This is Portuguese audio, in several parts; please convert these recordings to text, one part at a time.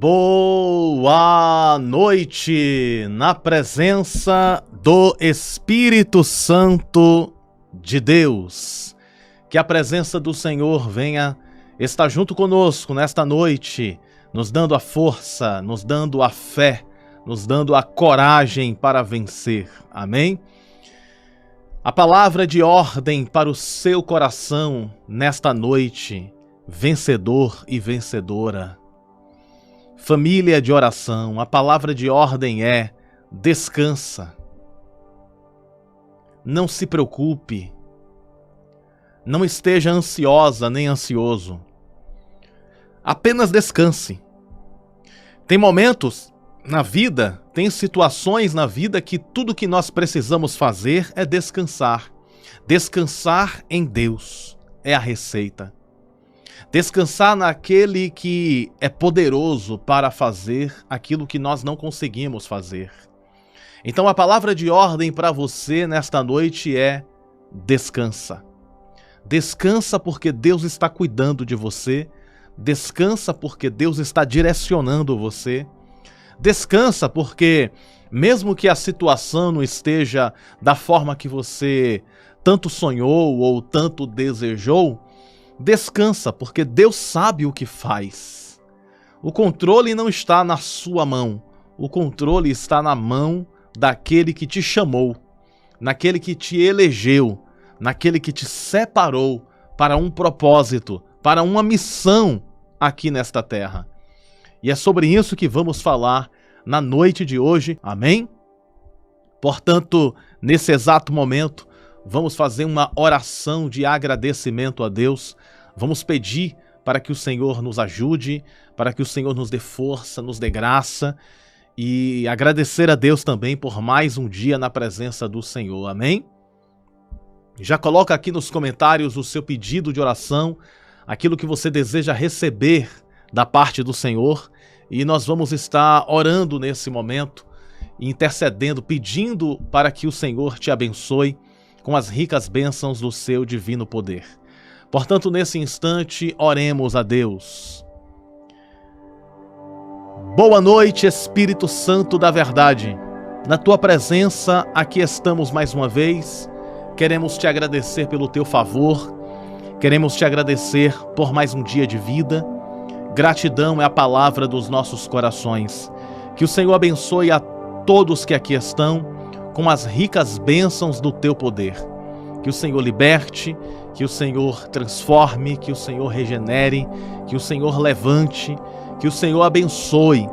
Boa noite, na presença do Espírito Santo de Deus. Que a presença do Senhor venha estar junto conosco nesta noite, nos dando a força, nos dando a fé, nos dando a coragem para vencer. Amém? A palavra de ordem para o seu coração nesta noite, vencedor e vencedora. Família de oração, a palavra de ordem é: descansa. Não se preocupe. Não esteja ansiosa nem ansioso. Apenas descanse. Tem momentos na vida, tem situações na vida que tudo que nós precisamos fazer é descansar. Descansar em Deus é a receita. Descansar naquele que é poderoso para fazer aquilo que nós não conseguimos fazer. Então a palavra de ordem para você nesta noite é: descansa. Descansa porque Deus está cuidando de você. Descansa porque Deus está direcionando você. Descansa porque, mesmo que a situação não esteja da forma que você tanto sonhou ou tanto desejou, descansa, porque Deus sabe o que faz. O controle não está na sua mão. O controle está na mão daquele que te chamou, naquele que te elegeu, naquele que te separou para um propósito, para uma missão aqui nesta terra. E é sobre isso que vamos falar na noite de hoje. Amém? Portanto, nesse exato momento, vamos fazer uma oração de agradecimento a Deus. Vamos pedir para que o Senhor nos ajude, para que o Senhor nos dê força, nos dê graça e agradecer a Deus também por mais um dia na presença do Senhor. Amém? Já coloca aqui nos comentários o seu pedido de oração, aquilo que você deseja receber da parte do Senhor, e nós vamos estar orando nesse momento, intercedendo, pedindo para que o Senhor te abençoe com as ricas bênçãos do seu divino poder. Portanto, nesse instante, oremos a Deus. Boa noite, Espírito Santo da verdade. Na tua presença, aqui estamos mais uma vez. Queremos te agradecer pelo teu favor. Queremos te agradecer por mais um dia de vida. Gratidão é a palavra dos nossos corações. Que o Senhor abençoe a todos que aqui estão com as ricas bênçãos do teu poder. Que o Senhor liberte, que o Senhor transforme, que o Senhor regenere, que o Senhor levante, que o Senhor abençoe.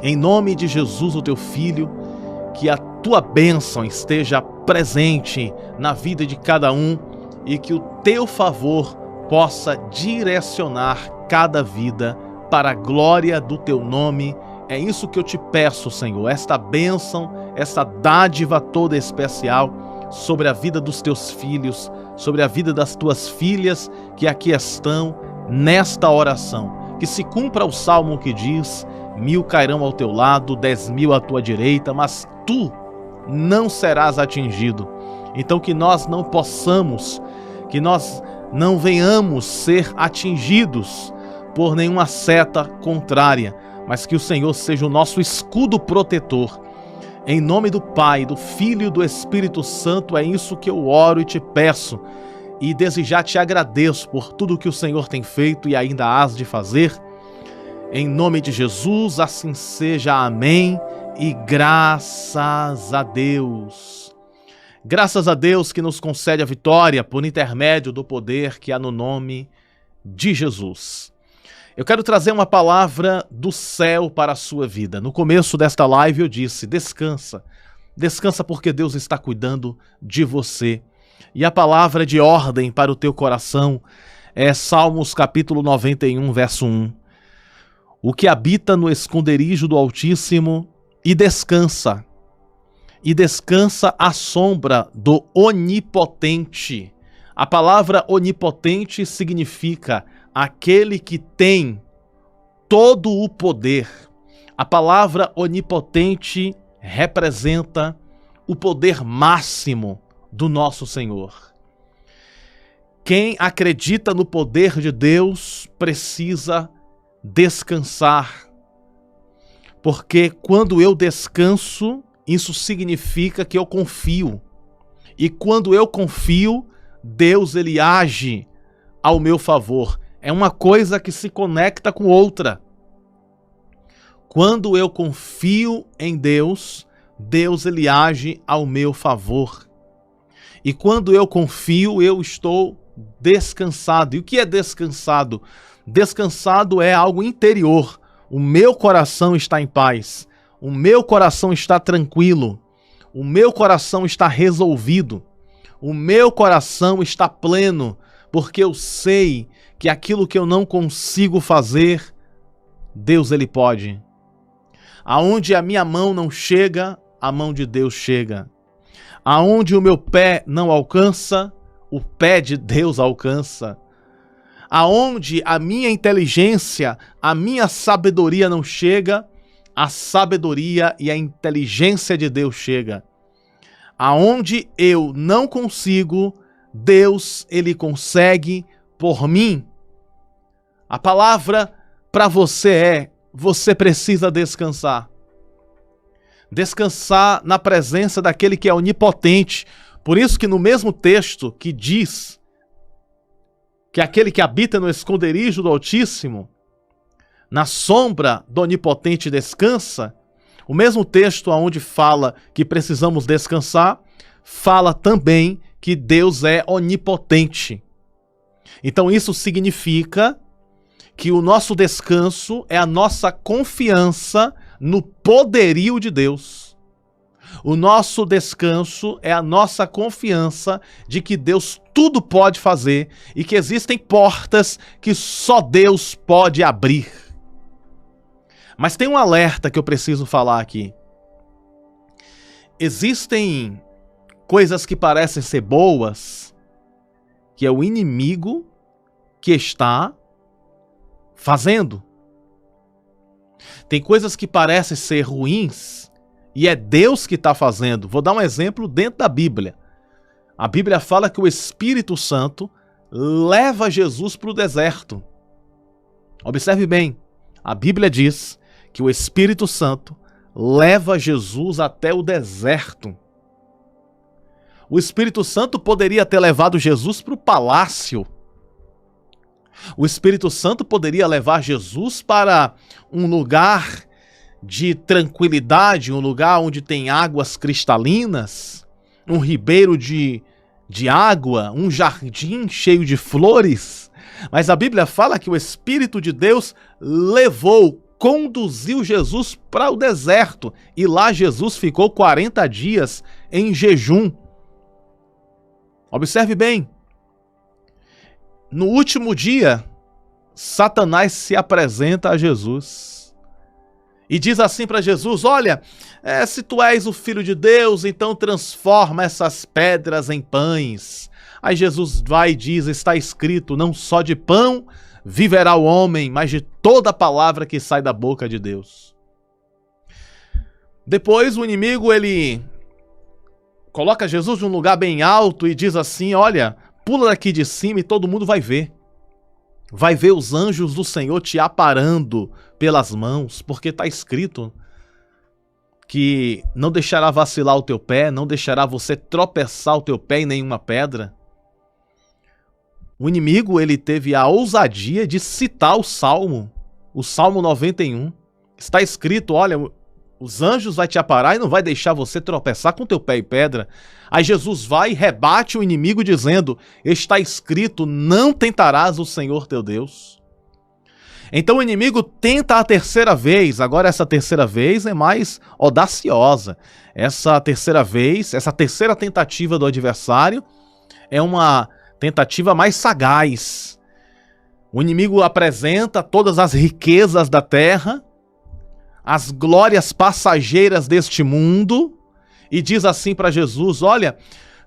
Em nome de Jesus, o teu Filho, que a tua bênção esteja presente na vida de cada um e que o teu favor possa direcionar cada vida para a glória do teu nome. É isso que eu te peço, Senhor, esta bênção, esta dádiva toda especial sobre a vida dos teus filhos, sobre a vida das tuas filhas que aqui estão nesta oração. Que se cumpra o salmo que diz: 1000 cairão ao teu lado, 10.000 à tua direita, mas tu não serás atingido. Então que nós não possamos, que nós não venhamos ser atingidos por nenhuma seta contrária, mas que o Senhor seja o nosso escudo protetor. Em nome do Pai, do Filho e do Espírito Santo, é isso que eu oro e te peço. E desde já te agradeço por tudo que o Senhor tem feito e ainda hás de fazer. Em nome de Jesus, assim seja. Amém. E graças a Deus. Graças a Deus que nos concede a vitória por intermédio do poder que há no nome de Jesus. Eu quero trazer uma palavra do céu para a sua vida. No começo desta live eu disse: descansa. Descansa porque Deus está cuidando de você. E a palavra de ordem para o teu coração é Salmos capítulo 91, verso 1. O que habita no esconderijo do Altíssimo e descansa à sombra do Onipotente. A palavra onipotente significa aquele que tem todo o poder. A palavra onipotente representa o poder máximo do nosso Senhor. Quem acredita no poder de Deus precisa descansar Porque quando eu descanso, isso significa que eu confio. E quando eu confio, Deus ele age ao meu favor. É uma coisa que se conecta com outra. Quando eu confio em Deus, Deus ele age ao meu favor. E quando eu confio, eu estou descansado. E o que é descansado? Descansado é algo interior. O meu coração está em paz. O meu coração está tranquilo. O meu coração está resolvido. O meu coração está pleno, porque eu sei que aquilo que eu não consigo fazer, Deus ele pode. Aonde a minha mão não chega, a mão de Deus chega. Aonde o meu pé não alcança, o pé de Deus alcança. Aonde a minha inteligência, a minha sabedoria não chega, a sabedoria e a inteligência de Deus chega. Aonde eu não consigo, Deus ele consegue por mim. A palavra para você é: você precisa descansar. Descansar na presença daquele que é onipotente. Por isso que no mesmo texto que diz que aquele que habita no esconderijo do Altíssimo, na sombra do Onipotente descansa, o mesmo texto onde fala que precisamos descansar, fala também que Deus é onipotente. Então isso significa que o nosso descanso é a nossa confiança no poderio de Deus. O nosso descanso é a nossa confiança de que Deus tudo pode fazer e que existem portas que só Deus pode abrir. Mas tem um alerta que eu preciso falar aqui. Existem coisas que parecem ser boas, que é o inimigo que está fazendo. Tem coisas que parecem ser ruins e é Deus que está fazendo. Vou dar um exemplo dentro da Bíblia. A Bíblia fala que o Espírito Santo leva Jesus para o deserto. Observe bem, a Bíblia diz que o Espírito Santo leva Jesus até o deserto. O Espírito Santo poderia ter levado Jesus para o palácio. O Espírito Santo poderia levar Jesus para um lugar de tranquilidade, um lugar onde tem águas cristalinas, um ribeiro de água, um jardim cheio de flores. Mas a Bíblia fala que o Espírito de Deus conduziu Jesus para o deserto. E lá Jesus ficou 40 dias em jejum. Observe bem. No último dia, Satanás se apresenta a Jesus e diz assim para Jesus: olha, se tu és o Filho de Deus, então transforma essas pedras em pães. Aí Jesus vai e diz: está escrito, não só de pão viverá o homem, mas de toda palavra que sai da boca de Deus. Depois o inimigo, ele coloca Jesus num lugar bem alto e diz assim: olha, pula daqui de cima e todo mundo vai ver. Vai ver os anjos do Senhor te aparando pelas mãos, porque está escrito que não deixará vacilar o teu pé, não deixará você tropeçar o teu pé em nenhuma pedra. O inimigo, ele teve a ousadia de citar o Salmo 91. Está escrito, olha, os anjos vão te aparar e não vai deixar você tropeçar com teu pé em pedra. Aí Jesus vai e rebate o inimigo dizendo: está escrito, não tentarás o Senhor teu Deus. Então o inimigo tenta a terceira vez. Agora essa terceira vez é mais audaciosa. Essa terceira tentativa do adversário é uma tentativa mais sagaz. O inimigo apresenta todas as riquezas da terra, as glórias passageiras deste mundo, e diz assim para Jesus: olha,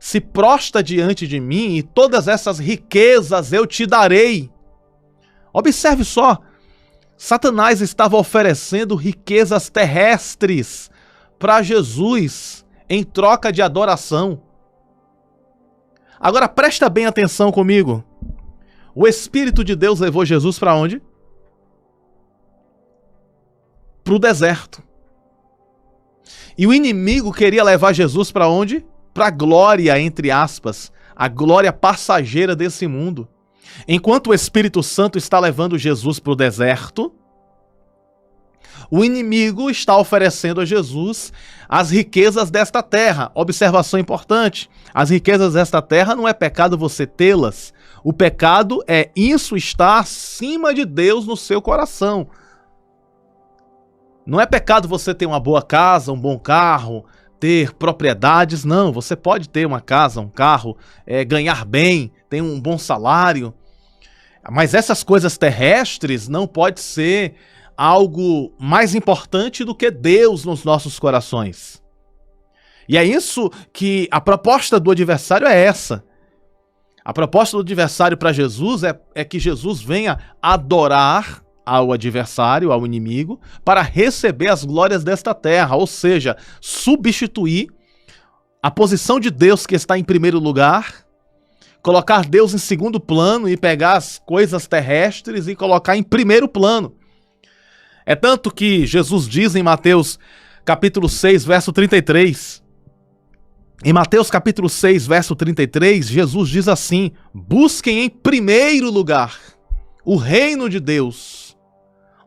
se prostra diante de mim e todas essas riquezas eu te darei. Observe só, Satanás estava oferecendo riquezas terrestres para Jesus em troca de adoração. Agora presta bem atenção comigo. O Espírito de Deus levou Jesus para onde? Para o deserto. E o inimigo queria levar Jesus para onde? Para a glória, entre aspas, a glória passageira desse mundo. Enquanto o Espírito Santo está levando Jesus para o deserto, o inimigo está oferecendo a Jesus as riquezas desta terra. Observação importante: as riquezas desta terra não é pecado você tê-las. O pecado é isso estar acima de Deus no seu coração. Não é pecado você ter uma boa casa, um bom carro, ter propriedades. Não, você pode ter uma casa, um carro, ganhar bem, ter um bom salário. Mas essas coisas terrestres não pode ser algo mais importante do que Deus nos nossos corações. E é isso que a proposta do adversário é essa. A proposta do adversário para Jesus é que Jesus venha adorar ao adversário, ao inimigo, para receber as glórias desta terra, ou seja, substituir a posição de Deus que está em primeiro lugar, colocar Deus em segundo plano e pegar as coisas terrestres e colocar em primeiro plano. É tanto que Jesus diz em Mateus capítulo 6, verso 33. Em Mateus capítulo 6, verso 33, Jesus diz assim: busquem em primeiro lugar o reino de Deus.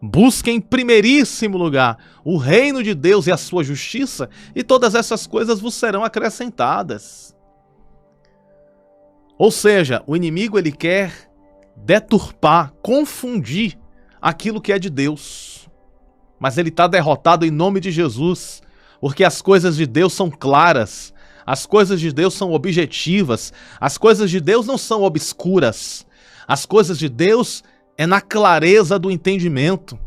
Busquem em primeiríssimo lugar o reino de Deus e a sua justiça, e todas essas coisas vos serão acrescentadas. Ou seja, o inimigo ele quer deturpar, confundir aquilo que é de Deus. Mas ele está derrotado em nome de Jesus, porque as coisas de Deus são claras, as coisas de Deus são objetivas, as coisas de Deus não são obscuras, as coisas de Deus é na clareza do entendimento.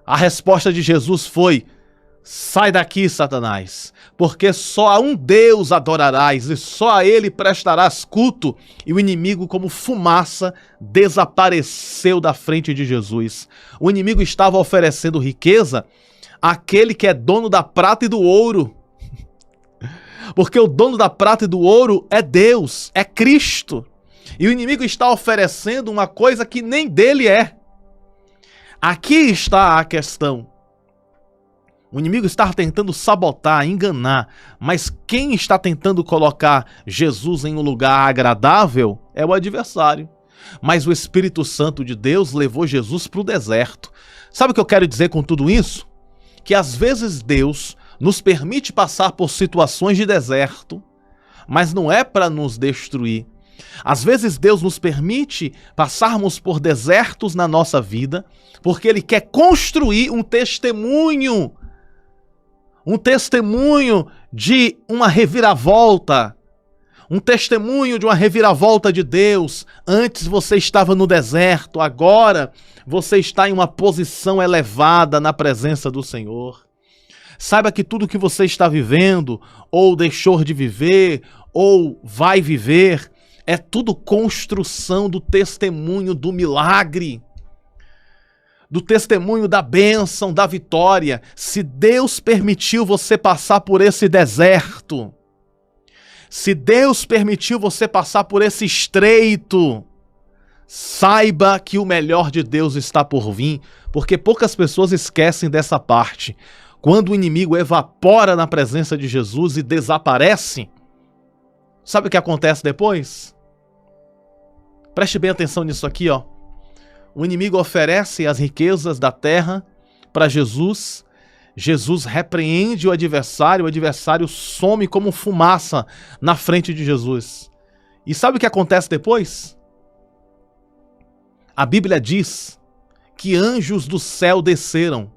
A resposta de Jesus foi: sai daqui, Satanás, porque só a um Deus adorarás e só a ele prestarás culto. E o inimigo, como fumaça, desapareceu da frente de Jesus. O inimigo estava oferecendo riqueza àquele que é dono da prata e do ouro. Porque o dono da prata e do ouro é Deus, é Cristo. E o inimigo está oferecendo uma coisa que nem dele é. Aqui está a questão. O inimigo está tentando sabotar, enganar, mas quem está tentando colocar Jesus em um lugar agradável é o adversário. Mas o Espírito Santo de Deus levou Jesus para o deserto. Sabe o que eu quero dizer com tudo isso? Que às vezes Deus nos permite passar por situações de deserto, mas não é para nos destruir. Às vezes Deus nos permite passarmos por desertos na nossa vida, porque Ele quer construir um testemunho de uma reviravolta, um testemunho de uma reviravolta de Deus. Antes você estava no deserto, agora você está em uma posição elevada na presença do Senhor. Saiba que tudo que você está vivendo, ou deixou de viver, ou vai viver, é tudo construção do testemunho do milagre, do testemunho da bênção, da vitória. Se Deus permitiu você passar por esse deserto, se Deus permitiu você passar por esse estreito, saiba que o melhor de Deus está por vir, porque poucas pessoas esquecem dessa parte. Quando o inimigo evapora na presença de Jesus e desaparece, sabe o que acontece depois? Preste bem atenção nisso aqui, ó. O inimigo oferece as riquezas da terra para Jesus. Jesus repreende o adversário some como fumaça na frente de Jesus. E sabe o que acontece depois? A Bíblia diz que anjos do céu desceram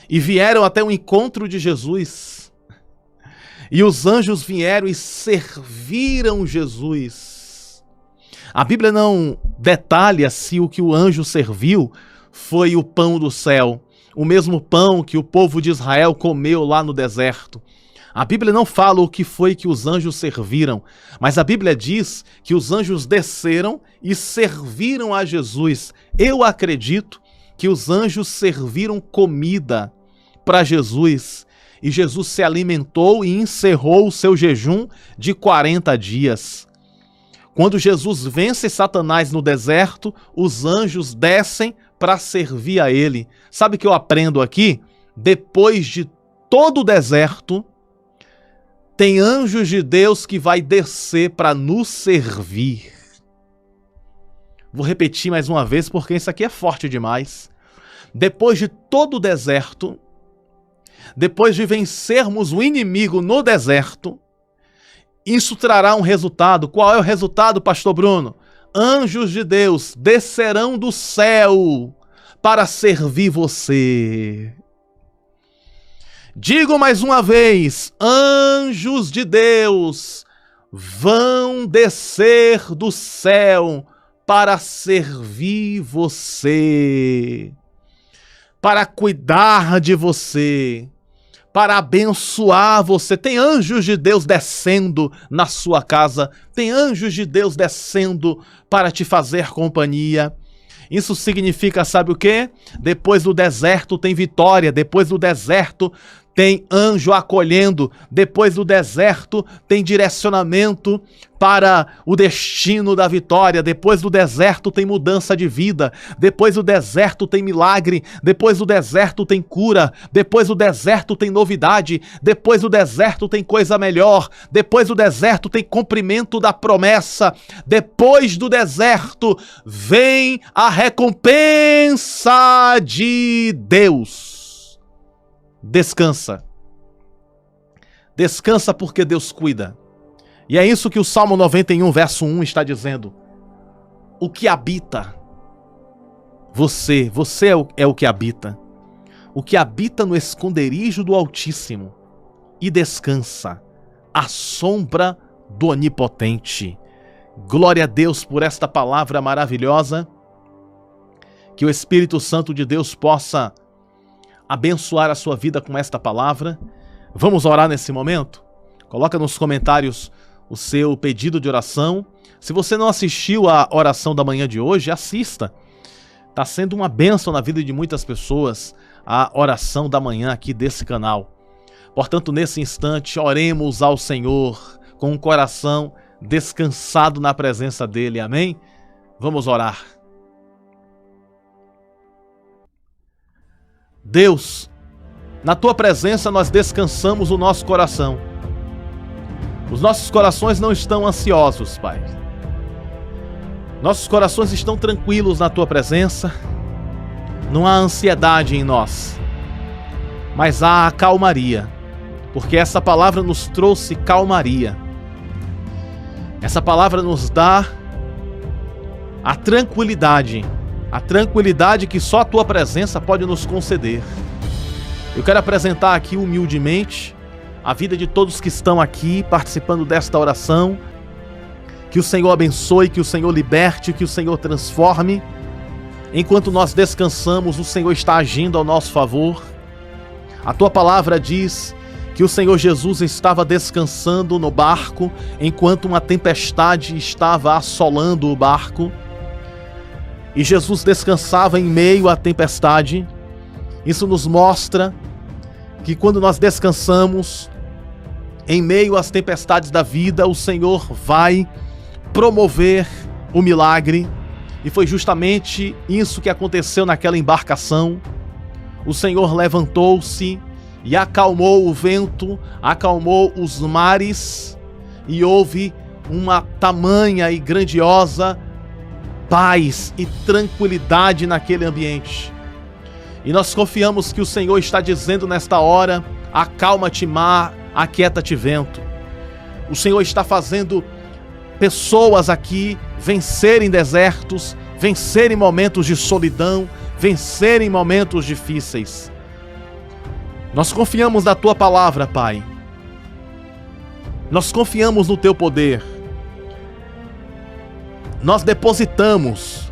e vieram até o encontro de Jesus. E os anjos vieram e serviram Jesus. A Bíblia não detalha se o que o anjo serviu foi o pão do céu, o mesmo pão que o povo de Israel comeu lá no deserto. A Bíblia não fala o que foi que os anjos serviram, mas a Bíblia diz que os anjos desceram e serviram a Jesus. Eu acredito que os anjos serviram comida para Jesus, e Jesus se alimentou e encerrou o seu jejum de 40 dias. Quando Jesus vence Satanás no deserto, os anjos descem para servir a ele. Sabe o que eu aprendo aqui? Depois de todo o deserto, tem anjos de Deus que vai descer para nos servir. Vou repetir mais uma vez porque isso aqui é forte demais. Depois de todo o deserto, depois de vencermos o inimigo no deserto, isso trará um resultado. Qual é o resultado, pastor Bruno? Anjos de Deus descerão do céu para servir você. Digo mais uma vez, anjos de Deus vão descer do céu para servir você, para cuidar de você, para abençoar você. Tem anjos de Deus descendo na sua casa, tem anjos de Deus descendo para te fazer companhia. Isso significa, sabe o quê? Depois do deserto tem vitória, depois do deserto tem anjo acolhendo, depois do deserto tem direcionamento para o destino da vitória, depois do deserto tem mudança de vida, depois do deserto tem milagre, depois do deserto tem cura, depois do deserto tem novidade, depois do deserto tem coisa melhor, depois do deserto tem cumprimento da promessa, depois do deserto vem a recompensa de Deus. Descansa. Descansa porque Deus cuida. E é isso que o Salmo 91, verso 1 está dizendo. O que habita, você é o que habita. O que habita no esconderijo do Altíssimo e descansa à sombra do Onipotente. Glória a Deus por esta palavra maravilhosa. Que o Espírito Santo de Deus possa abençoar a sua vida com esta palavra. Vamos orar nesse momento? Coloca nos comentários o seu pedido de oração. Se você não assistiu à oração da manhã de hoje, assista. Está sendo uma bênção na vida de muitas pessoas a oração da manhã aqui desse canal. Portanto, nesse instante, oremos ao Senhor com um coração descansado na presença dEle. Amém? Vamos orar. Deus, na Tua presença nós descansamos o nosso coração. Os nossos corações não estão ansiosos, Pai. Nossos corações estão tranquilos na Tua presença. Não há ansiedade em nós, mas há a calmaria, porque essa palavra nos trouxe calmaria. Essa palavra nos dá a tranquilidade que só a Tua presença pode nos conceder. Eu quero apresentar aqui humildemente a vida de todos que estão aqui participando desta oração. Que o Senhor abençoe, que o Senhor liberte, que o Senhor transforme. Enquanto nós descansamos, o Senhor está agindo ao nosso favor. A Tua palavra diz que o Senhor Jesus estava descansando no barco enquanto uma tempestade estava assolando o barco. E Jesus descansava em meio à tempestade. Isso nos mostra que quando nós descansamos em meio às tempestades da vida, o Senhor vai promover o milagre. E foi justamente isso que aconteceu naquela embarcação. O Senhor levantou-se e acalmou o vento, acalmou os mares, e houve uma tamanha e grandiosa paz e tranquilidade naquele ambiente. E nós confiamos que o Senhor está dizendo nesta hora: acalma-te mar, aquieta-te vento. O Senhor está fazendo pessoas aqui vencerem desertos, vencerem momentos de solidão, vencerem momentos difíceis. Nós confiamos na Tua palavra, Pai. Nós confiamos no Teu poder. Nós depositamos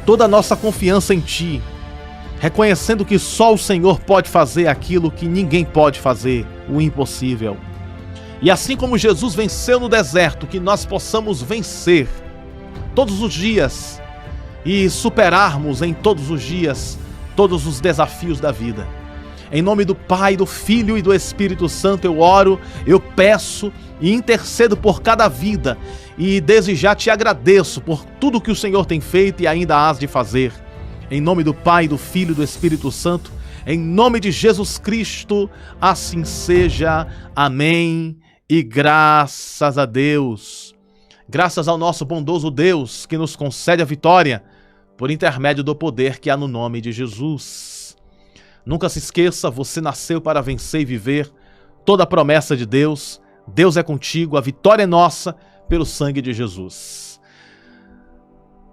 toda a nossa confiança em Ti, reconhecendo que só o Senhor pode fazer aquilo que ninguém pode fazer, o impossível. E assim como Jesus venceu no deserto, que nós possamos vencer todos os dias e superarmos em todos os dias todos os desafios da vida. Em nome do Pai, do Filho e do Espírito Santo eu oro, eu peço e intercedo por cada vida e desde já te agradeço por tudo que o Senhor tem feito e ainda hás de fazer. Em nome do Pai, do Filho e do Espírito Santo, em nome de Jesus Cristo, assim seja. Amém e graças a Deus. Graças ao nosso bondoso Deus que nos concede a vitória por intermédio do poder que há no nome de Jesus. Nunca se esqueça, você nasceu para vencer e viver toda a promessa de Deus. Deus é contigo, a vitória é nossa pelo sangue de Jesus.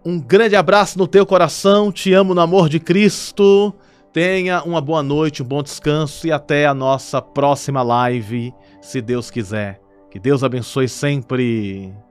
Um grande abraço no teu coração, te amo no amor de Cristo. Tenha uma boa noite, um bom descanso e até a nossa próxima live, se Deus quiser. Que Deus abençoe sempre.